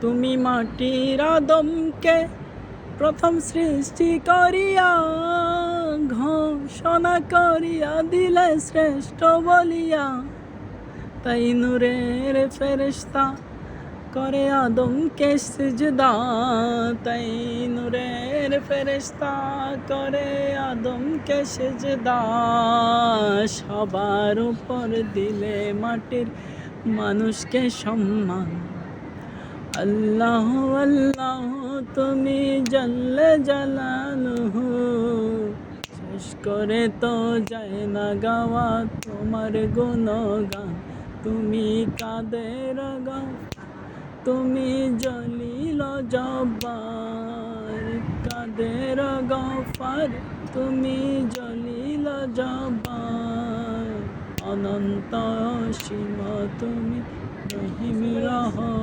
তুমি মাটির আদমকে প্রথম সৃষ্টি করিয়া ঘোষণা করিয়া দিলে শ্রেষ্ঠ বলিয়া। তাই নূরের ফেরেশতা করে আদমকে সিজদা, তাই নূরের ফেরেশতা করে আদমকে সিজদা। সবার উপর দিলে মাটির মানুষকে সম্মান। আল্লাহ আল্লাহ তুমি জাল্লে জালালুহু, শেষ করে তো যায় না গাওয়া তোমার গুণগান। তুমি কাদের গো, তুমি জলিল জব্বার, কাদের গফার তুমি জলিল জব্বার। অনন্ত অসীম তুমি রহিম রহমান।